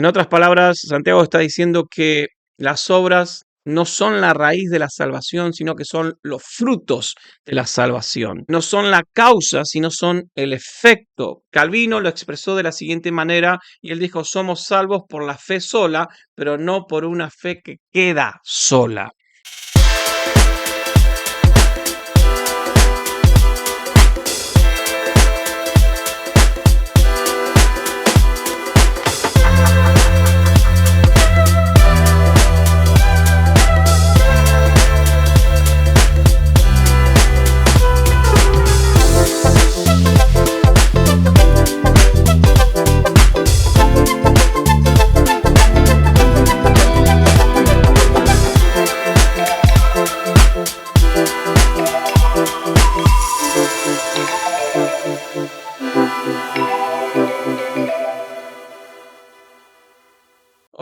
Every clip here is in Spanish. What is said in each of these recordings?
En otras palabras, Santiago está diciendo que las obras no son la raíz de la salvación, sino que son los frutos de la salvación. No son la causa, sino son el efecto. Calvino lo expresó de la siguiente manera y él dijo, somos salvos por la fe sola, pero no por una fe que queda sola.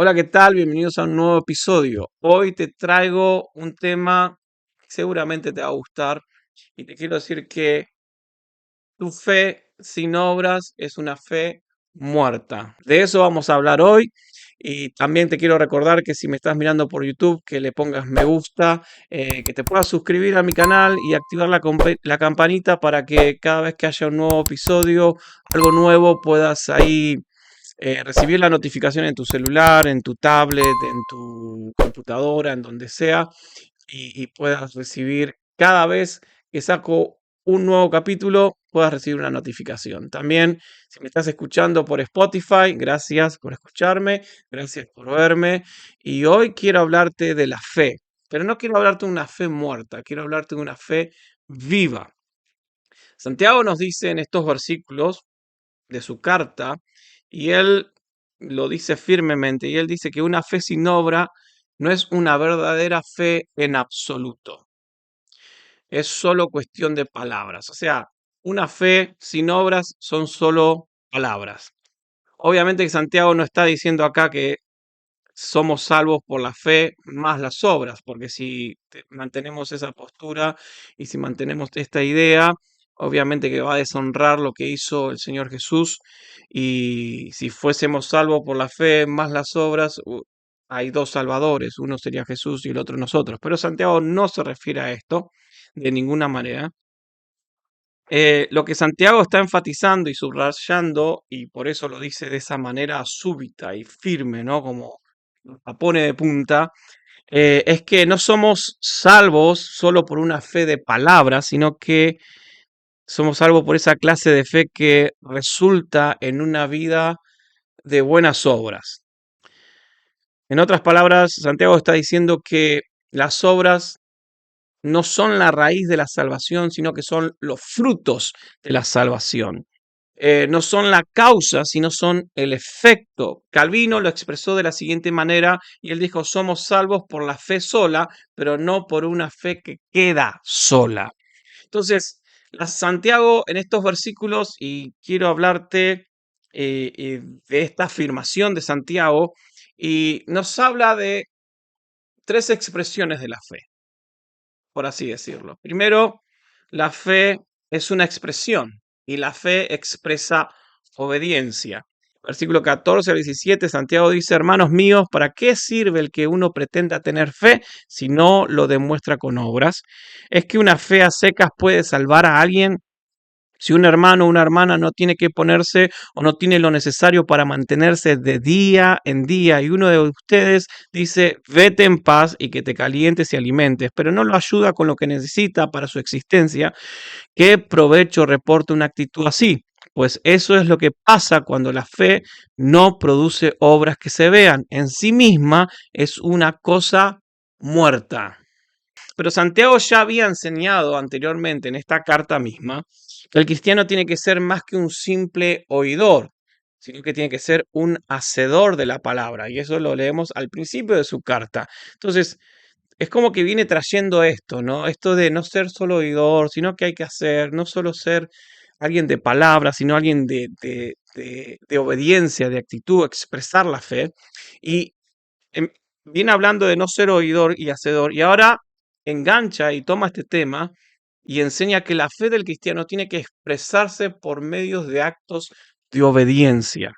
Hola, ¿qué tal? Bienvenidos a un nuevo episodio. Hoy te traigo un tema que seguramente te va a gustar y te quiero decir que tu fe sin obras es una fe muerta. De eso vamos a hablar hoy y también te quiero recordar que si me estás mirando por YouTube, que le pongas me gusta, que te puedas suscribir a mi canal y activar la campanita para que cada vez que haya un nuevo episodio, algo nuevo, puedas ahí recibir la notificación en tu celular, en tu tablet, en tu computadora, en donde sea, y puedas recibir cada vez que saco un nuevo capítulo, puedas recibir una notificación. También, si me estás escuchando por Spotify, gracias por escucharme, gracias por verme. Y hoy quiero hablarte de la fe, pero no quiero hablarte de una fe muerta, quiero hablarte de una fe viva. Santiago nos dice en estos versículos de su carta, y él lo dice firmemente, y él dice que una fe sin obra no es una verdadera fe en absoluto, es solo cuestión de palabras. O sea, una fe sin obras son solo palabras. Obviamente que Santiago no está diciendo acá que somos salvos por la fe más las obras, porque si mantenemos esa postura y si mantenemos esta idea, obviamente que va a deshonrar lo que hizo el Señor Jesús, y si fuésemos salvos por la fe más las obras, hay dos salvadores, uno sería Jesús y el otro nosotros. Pero Santiago no se refiere a esto de ninguna manera. Lo que Santiago está enfatizando y subrayando, y por eso lo dice de esa manera súbita y firme, ¿no? Como la pone de punta, es que no somos salvos solo por una fe de palabras, sino que somos salvos por esa clase de fe que resulta en una vida de buenas obras. En otras palabras, Santiago está diciendo que las obras no son la raíz de la salvación, sino que son los frutos de la salvación. No son la causa, sino son el efecto. Calvino lo expresó de la siguiente manera y él dijo, somos salvos por la fe sola, pero no por una fe que queda sola. Entonces, Santiago en estos versículos, y quiero hablarte de esta afirmación de Santiago, y nos habla de tres expresiones de la fe, por así decirlo. Primero, la fe es una expresión y la fe expresa obediencia. Versículo 14 al 17, Santiago dice, hermanos míos, ¿para qué sirve el que uno pretenda tener fe si no lo demuestra con obras? ¿Es que una fe a secas puede salvar a alguien? Si un hermano o una hermana no tiene que ponerse o no tiene lo necesario para mantenerse de día en día y uno de ustedes dice, vete en paz y que te calientes y alimentes, pero no lo ayuda con lo que necesita para su existencia, ¿qué provecho reporta una actitud así? Pues eso es lo que pasa cuando la fe no produce obras que se vean. En sí misma es una cosa muerta. Pero Santiago ya había enseñado anteriormente en esta carta misma que el cristiano tiene que ser más que un simple oidor, sino que tiene que ser un hacedor de la palabra. Y eso lo leemos al principio de su carta. Entonces, es como que viene trayendo esto, ¿no? Esto de no ser solo oidor, sino que hay que hacer, no solo ser alguien de palabra, sino alguien de obediencia, de actitud, expresar la fe. Y em, viene hablando de no ser oidor y hacedor, y ahora engancha y toma este tema y enseña que la fe del cristiano tiene que expresarse por medios de actos de obediencia.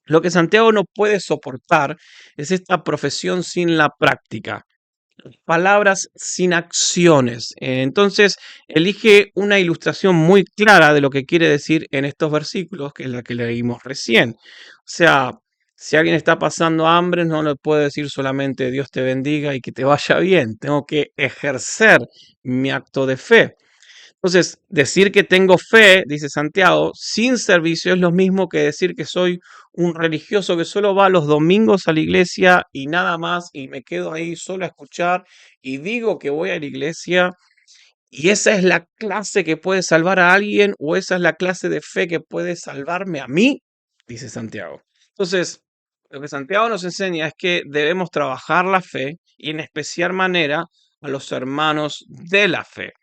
Lo que Santiago no puede soportar es esta profesión sin la práctica, palabras sin acciones. Entonces, elige una ilustración muy clara de lo que quiere decir en estos versículos, que es la que leímos recién. O sea, si alguien está pasando hambre, no le puedo decir solamente Dios te bendiga y que te vaya bien. Tengo que ejercer mi acto de fe. Entonces, decir que tengo fe, dice Santiago, sin servicio es lo mismo que decir que soy un religioso que solo va los domingos a la iglesia y nada más, y me quedo ahí solo a escuchar y digo que voy a la iglesia y esa es la clase que puede salvar a alguien o esa es la clase de fe que puede salvarme a mí, dice Santiago. Entonces, lo que Santiago nos enseña es que debemos trabajar la fe y en especial manera a los hermanos de la fe.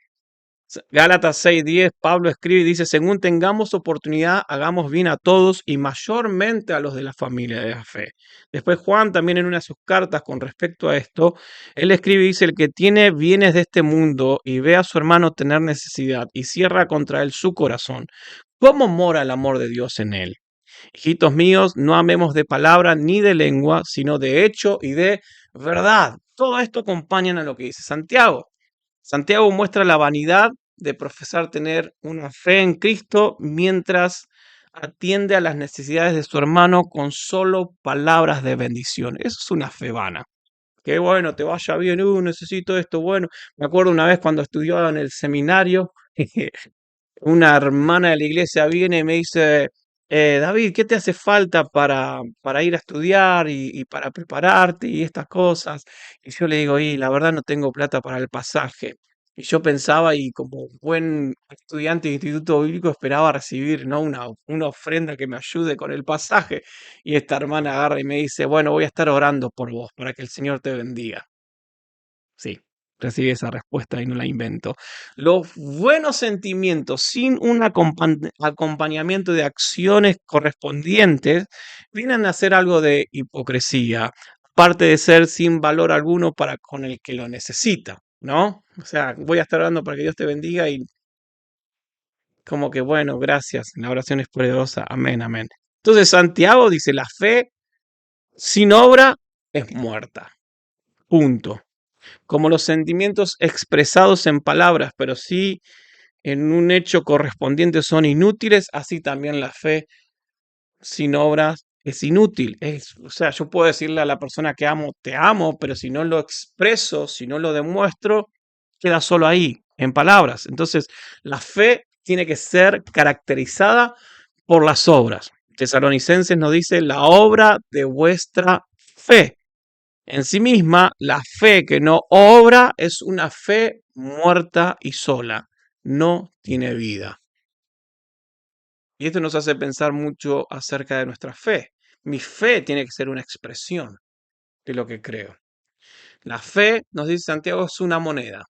Gálatas 6:10, Pablo escribe y dice, según tengamos oportunidad, hagamos bien a todos y mayormente a los de la familia de la fe. Después Juan también en una de sus cartas con respecto a esto, él escribe y dice, el que tiene bienes de este mundo y ve a su hermano tener necesidad y cierra contra él su corazón, ¿cómo mora el amor de Dios en él? Hijitos míos, no amemos de palabra ni de lengua, sino de hecho y de verdad. Todo esto acompañan a lo que dice Santiago. Santiago muestra la vanidad de profesar tener una fe en Cristo mientras atiende a las necesidades de su hermano con solo palabras de bendición. Eso es una fe vana. Qué bueno, te vaya bien, necesito esto. Bueno, me acuerdo una vez cuando estudiaba en el seminario, una hermana de la iglesia viene y me dice, David, ¿qué te hace falta para ir a estudiar y para prepararte y estas cosas? Y yo le digo, y la verdad no tengo plata para el pasaje. Y yo pensaba y como buen estudiante de instituto bíblico esperaba recibir, ¿no? una ofrenda que me ayude con el pasaje. Y esta hermana agarra y me dice, bueno, voy a estar orando por vos para que el Señor te bendiga. Sí, recibí esa respuesta y no la invento. Los buenos sentimientos sin un acompañamiento de acciones correspondientes vienen a ser algo de hipocresía, aparte de ser sin valor alguno para con el que lo necesita, ¿no? O sea, voy a estar orando para que Dios te bendiga y como que, bueno, gracias, la oración es poderosa, amén, amén. Entonces Santiago dice, la fe sin obra es muerta, punto. Como los sentimientos expresados en palabras, pero sí en un hecho correspondiente son inútiles, así también la fe sin obras es inútil. O sea, yo puedo decirle a la persona que amo, te amo, pero si no lo expreso, si no lo demuestro, queda solo ahí, en palabras. Entonces, la fe tiene que ser caracterizada por las obras. Tesalonicenses nos dice la obra de vuestra fe. En sí misma, la fe que no obra es una fe muerta y sola, no tiene vida. Y esto nos hace pensar mucho acerca de nuestra fe. Mi fe tiene que ser una expresión de lo que creo. La fe, nos dice Santiago, es una moneda.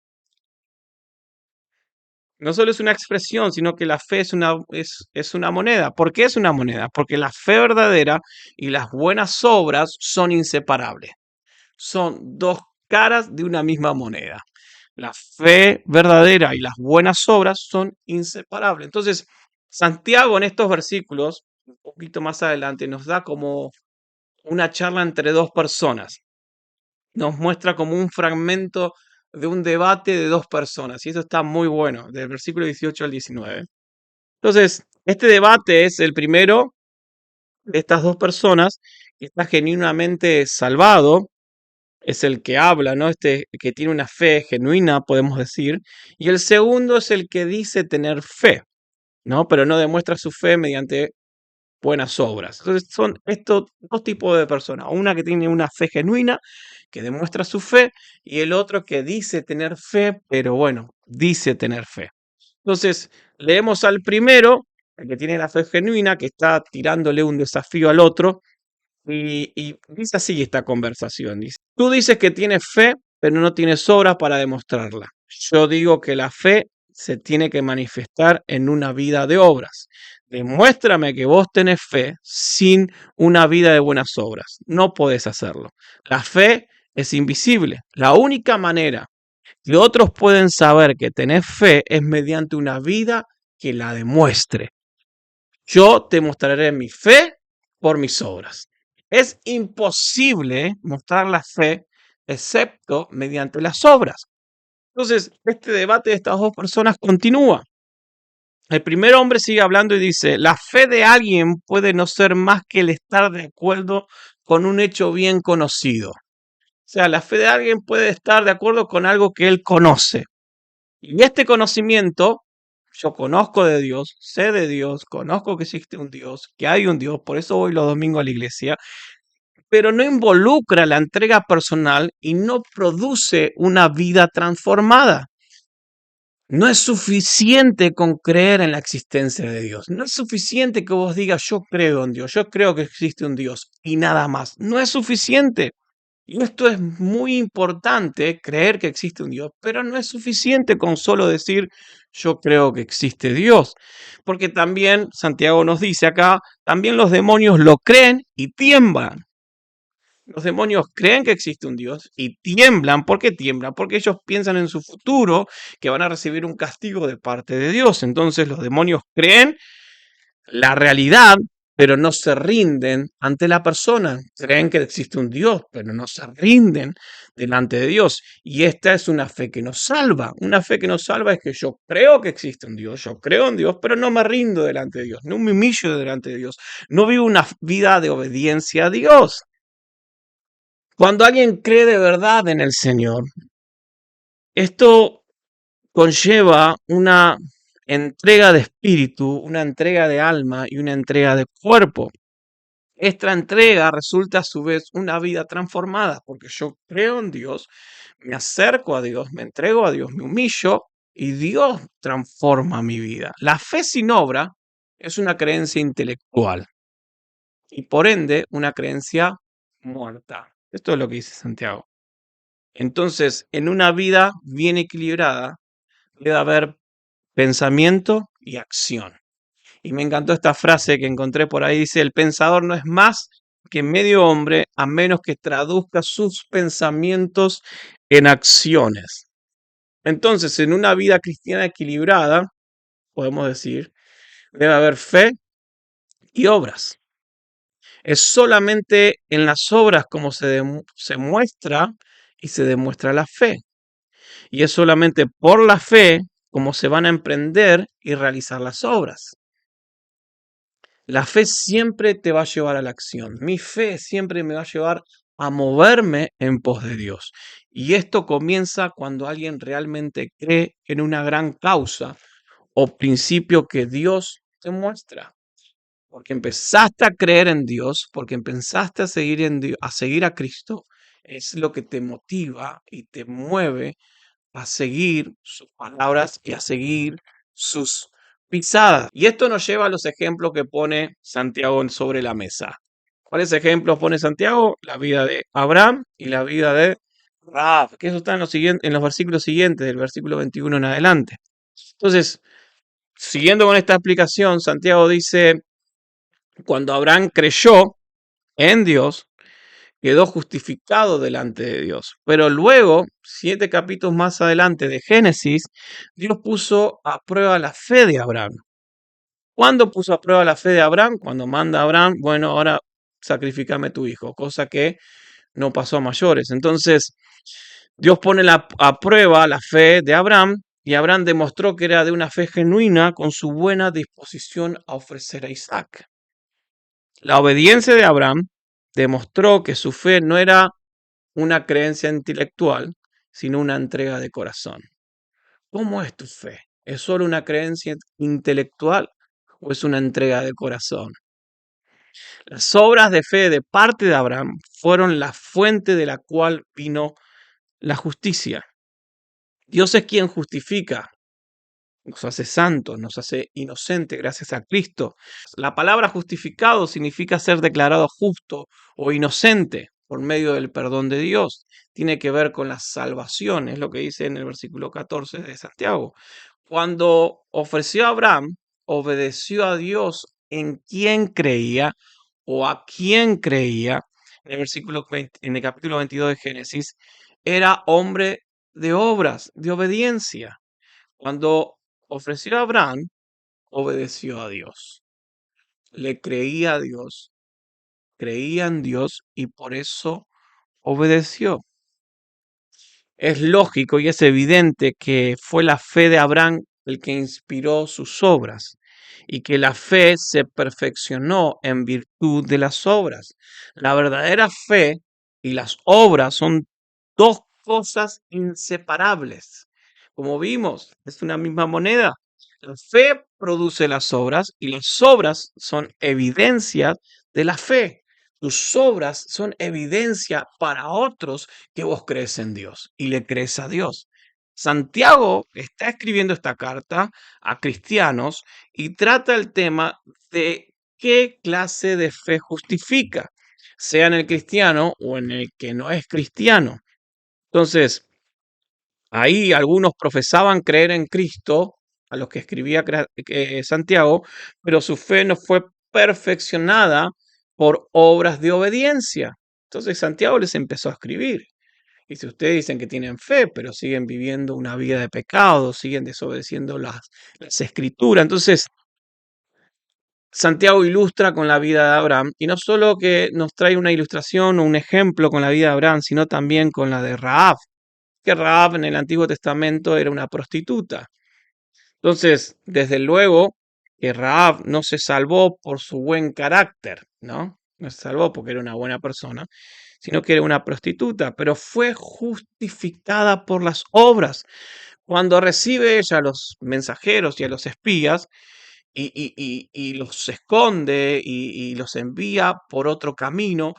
No solo es una expresión, sino que la fe es una moneda. ¿Por qué es una moneda? Porque la fe verdadera y las buenas obras son inseparables. Son dos caras de una misma moneda. La fe verdadera y las buenas obras son inseparables. Entonces, Santiago en estos versículos, un poquito más adelante, nos da como una charla entre dos personas. Nos muestra como un fragmento de un debate de dos personas. Y eso está muy bueno, del versículo 18 al 19. Entonces, este debate es el primero de estas dos personas que está genuinamente salvado, es el que habla, ¿no? Este que tiene una fe genuina, podemos decir. Y el segundo es el que dice tener fe, ¿no? Pero no demuestra su fe mediante buenas obras. Entonces son estos dos tipos de personas. Una que tiene una fe genuina, que demuestra su fe, y el otro que dice tener fe, pero bueno, dice tener fe. Entonces, leemos al primero, el que tiene la fe genuina, que está tirándole un desafío al otro, y dice así esta conversación. Dice, tú dices que tienes fe, pero no tienes obras para demostrarla. Yo digo que la fe se tiene que manifestar en una vida de obras. Demuéstrame que vos tenés fe sin una vida de buenas obras. No podés hacerlo. La fe es invisible. La única manera que otros pueden saber que tenés fe es mediante una vida que la demuestre. Yo te mostraré mi fe por mis obras. Es imposible mostrar la fe excepto mediante las obras. Entonces, este debate de estas dos personas continúa. El primer hombre sigue hablando y dice, la fe de alguien puede no ser más que el estar de acuerdo con un hecho bien conocido. O sea, la fe de alguien puede estar de acuerdo con algo que él conoce. Y este conocimiento, yo conozco de Dios, sé de Dios, conozco que existe un Dios, que hay un Dios, por eso voy los domingos a la iglesia, pero no involucra la entrega personal y no produce una vida transformada. No es suficiente con creer en la existencia de Dios. No es suficiente que vos digas, yo creo en Dios, yo creo que existe un Dios y nada más. No es suficiente. Y esto es muy importante, creer que existe un Dios, pero no es suficiente con solo decir, yo creo que existe Dios. Porque también, Santiago nos dice acá, también los demonios lo creen y tiemblan. Los demonios creen que existe un Dios y tiemblan. ¿Por qué tiemblan? Porque ellos piensan en su futuro, que van a recibir un castigo de parte de Dios. Entonces los demonios creen la realidad, pero no se rinden ante la persona. Creen que existe un Dios, pero no se rinden delante de Dios. Y esta es una fe que nos salva. Una fe que nos salva es que yo creo que existe un Dios, yo creo en Dios, pero no me rindo delante de Dios, no me humillo delante de Dios, no vivo una vida de obediencia a Dios. Cuando alguien cree de verdad en el Señor, esto conlleva una entrega de espíritu, una entrega de alma y una entrega de cuerpo. Esta entrega resulta a su vez una vida transformada, porque yo creo en Dios, me acerco a Dios, me entrego a Dios, me humillo y Dios transforma mi vida. La fe sin obra es una creencia intelectual y por ende una creencia muerta. Esto es lo que dice Santiago. Entonces, en una vida bien equilibrada debe haber pensamiento y acción. Y me encantó esta frase que encontré por ahí, dice, el pensador no es más que medio hombre a menos que traduzca sus pensamientos en acciones. Entonces, en una vida cristiana equilibrada, podemos decir, debe haber fe y obras. Es solamente en las obras como se muestra y se demuestra la fe. Y es solamente por la fe como se van a emprender y realizar las obras. La fe siempre te va a llevar a la acción. Mi fe siempre me va a llevar a moverme en pos de Dios. Y esto comienza cuando alguien realmente cree en una gran causa o principio que Dios te muestra. Porque empezaste a creer en Dios, porque empezaste a seguir a seguir a Cristo, es lo que te motiva y te mueve a seguir sus palabras y a seguir sus pisadas. Y esto nos lleva a los ejemplos que pone Santiago sobre la mesa. ¿Cuáles ejemplos pone Santiago? La vida de Abraham y la vida de Rahab, que eso está en los versículos siguientes, del versículo 21 en adelante. Entonces, siguiendo con esta explicación, Santiago dice, cuando Abraham creyó en Dios, quedó justificado delante de Dios. Pero luego, 7 capítulos más adelante de Génesis, Dios puso a prueba la fe de Abraham. ¿Cuándo puso a prueba la fe de Abraham? Cuando manda a Abraham, bueno, ahora sacrificame tu hijo, cosa que no pasó a mayores. Entonces, Dios pone a prueba la fe de Abraham y Abraham demostró que era de una fe genuina con su buena disposición a ofrecer a Isaac. La obediencia de Abraham demostró que su fe no era una creencia intelectual, sino una entrega de corazón. ¿Cómo es tu fe? ¿Es solo una creencia intelectual o es una entrega de corazón? Las obras de fe de parte de Abraham fueron la fuente de la cual vino la justicia. Dios es quien justifica, nos hace santos, nos hace inocentes gracias a Cristo. La palabra justificado significa ser declarado justo o inocente por medio del perdón de Dios. Tiene que ver con la salvación, es lo que dice en el versículo 14 de Santiago. Cuando ofreció a Abraham, obedeció a Dios en quien creía o a quien creía, en el versículo 20, en el capítulo 22 de Génesis, era hombre de obras, de obediencia. Cuando ofreció a Abraham, obedeció a Dios, le creía a Dios creía en Dios y por eso obedeció. Es lógico y es evidente que fue la fe de Abraham el que inspiró sus obras y que la fe se perfeccionó en virtud de las obras. La verdadera fe y las obras son dos cosas inseparables. Como vimos, es una misma moneda. La fe produce las obras y las obras son evidencias de la fe. Tus obras son evidencia para otros que vos crees en Dios y le crees a Dios. Santiago está escribiendo esta carta a cristianos y trata el tema de qué clase de fe justifica, sea en el cristiano o en el que no es cristiano. Entonces, ahí algunos profesaban creer en Cristo, a los que escribía Santiago, pero su fe no fue perfeccionada por obras de obediencia. Entonces Santiago les empezó a escribir. Y si ustedes dicen que tienen fe, pero siguen viviendo una vida de pecado, siguen desobedeciendo las escrituras. Entonces, Santiago ilustra con la vida de Abraham, y no solo que nos trae una ilustración o un ejemplo con la vida de Abraham, sino también con la de Rahab, que Rahab en el Antiguo Testamento era una prostituta. Entonces, desde luego que Rahab no se salvó por su buen carácter, ¿no? No se salvó porque era una buena persona, sino que era una prostituta, pero fue justificada por las obras. Cuando recibe ella a los mensajeros y a los espías y los esconde y los envía por otro camino,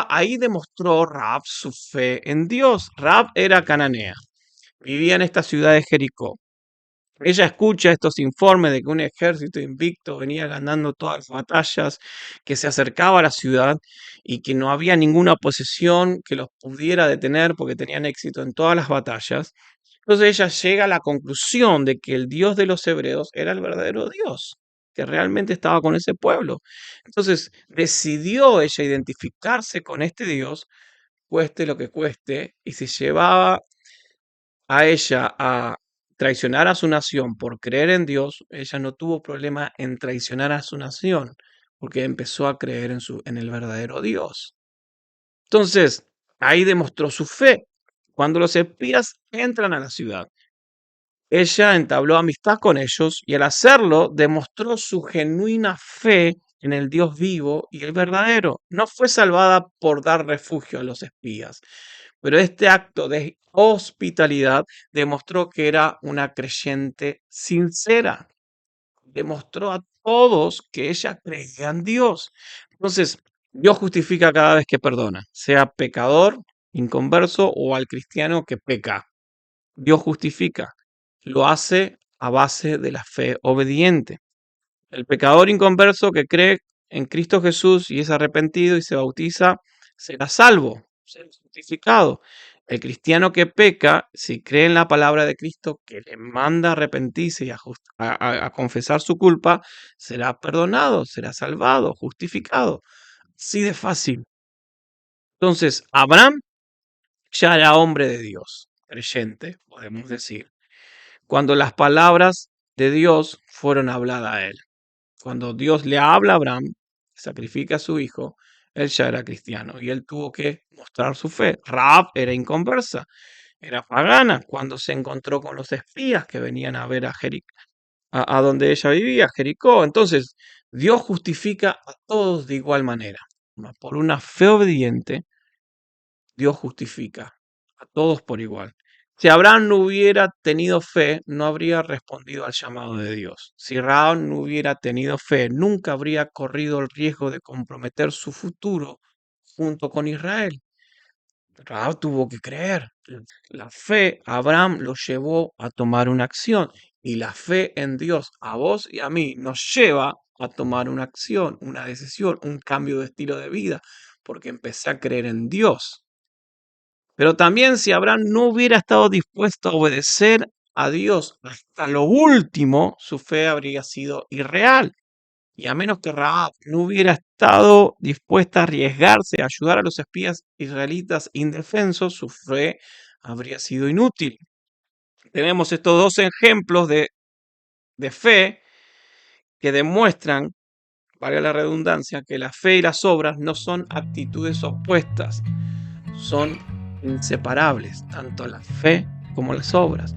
ahí demostró Rahab su fe en Dios. Rahab era cananea, vivía en esta ciudad de Jericó. Ella escucha estos informes de que un ejército invicto venía ganando todas las batallas, que se acercaba a la ciudad y que no había ninguna oposición que los pudiera detener porque tenían éxito en todas las batallas. Entonces ella llega a la conclusión de que el Dios de los hebreos era el verdadero Dios, que realmente estaba con ese pueblo. Entonces decidió ella identificarse con este Dios, cueste lo que cueste, y si llevaba a ella a traicionar a su nación por creer en Dios, ella no tuvo problema en traicionar a su nación, porque empezó a creer en el verdadero Dios. Entonces, ahí demostró su fe. Cuando los espías entran a la ciudad, ella entabló amistad con ellos y al hacerlo demostró su genuina fe en el Dios vivo y el verdadero. No fue salvada por dar refugio a los espías, pero este acto de hospitalidad demostró que era una creyente sincera. Demostró a todos que ella creía en Dios. Entonces, Dios justifica cada vez que perdona, sea pecador, inconverso o al cristiano que peca. Dios justifica. Lo hace a base de la fe obediente. El pecador inconverso que cree en Cristo Jesús y es arrepentido y se bautiza, será salvo, será justificado. El cristiano que peca, si cree en la palabra de Cristo que le manda a arrepentirse y a confesar su culpa, será perdonado, será salvado, justificado. Así de fácil. Entonces, Abraham ya era hombre de Dios, creyente, podemos decir, cuando las palabras de Dios fueron habladas a él. Cuando Dios le habla a Abraham, sacrifica a su hijo, él ya era cristiano y él tuvo que mostrar su fe. Rahab era inconversa, era pagana cuando se encontró con los espías que venían a ver a Jericó, a donde ella vivía, Jericó. Entonces, Dios justifica a todos de igual manera. Por una fe obediente, Dios justifica a todos por igual. Si Abraham no hubiera tenido fe, no habría respondido al llamado de Dios. Si Rahab no hubiera tenido fe, nunca habría corrido el riesgo de comprometer su futuro junto con Israel. Rahab tuvo que creer. La fe a Abraham lo llevó a tomar una acción y la fe en Dios a vos y a mí nos lleva a tomar una acción, una decisión, un cambio de estilo de vida, porque empecé a creer en Dios. Pero también si Abraham no hubiera estado dispuesto a obedecer a Dios hasta lo último, su fe habría sido irreal. Y a menos que Rahab no hubiera estado dispuesta a arriesgarse a ayudar a los espías israelitas indefensos, su fe habría sido inútil. Tenemos estos dos ejemplos de fe que demuestran valga la redundancia, que la fe y las obras no son actitudes opuestas, son inseparables, tanto la fe como las obras.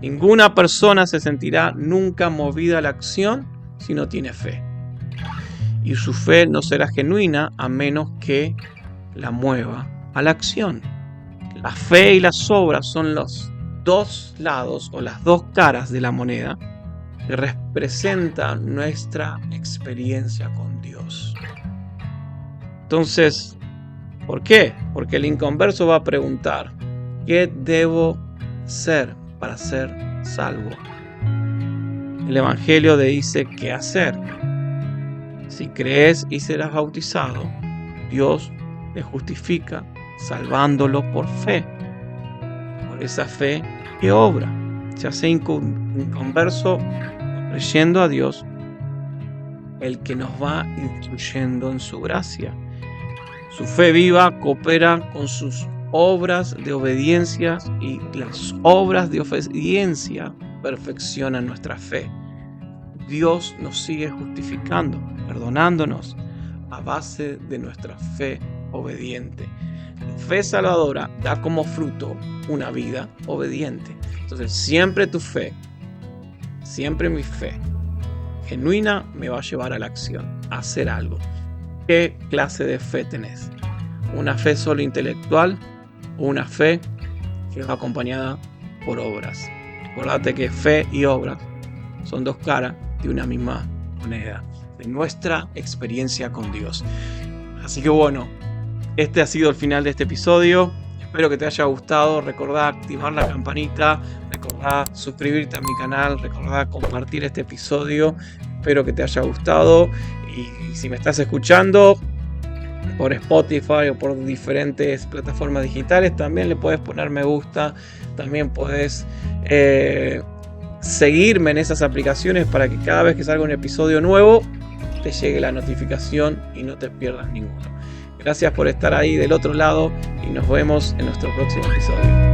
Ninguna persona se sentirá nunca movida a la acción si no tiene fe. Y su fe no será genuina a menos que la mueva a la acción. La fe y las obras son los dos lados o las dos caras de la moneda que representan nuestra experiencia con Dios. Entonces, ¿por qué? Porque el inconverso va a preguntar, ¿qué debo hacer para ser salvo? El Evangelio te dice qué hacer. Si crees y serás bautizado, Dios te justifica salvándolo por fe. Por esa fe que obra. Se hace inconverso creyendo a Dios, el que nos va instruyendo en su gracia. Su fe viva coopera con sus obras de obediencia y las obras de obediencia perfeccionan nuestra fe. Dios nos sigue justificando, perdonándonos a base de nuestra fe obediente. La fe salvadora da como fruto una vida obediente. Entonces siempre tu fe, siempre mi fe genuina me va a llevar a la acción, a hacer algo. ¿Qué clase de fe tenés? ¿Una fe solo intelectual o una fe que va acompañada por obras? Acordate que fe y obras son dos caras de una misma moneda, de nuestra experiencia con Dios. Así que bueno, este ha sido el final de este episodio. Espero que te haya gustado. Recordá activar la campanita, recordá suscribirte a mi canal, recordá compartir este episodio. Espero que te haya gustado. Y si me estás escuchando por Spotify o por diferentes plataformas digitales, también le puedes poner me gusta. También puedes seguirme en esas aplicaciones para que cada vez que salga un episodio nuevo te llegue la notificación y no te pierdas ninguno. Gracias por estar ahí del otro lado y nos vemos en nuestro próximo episodio.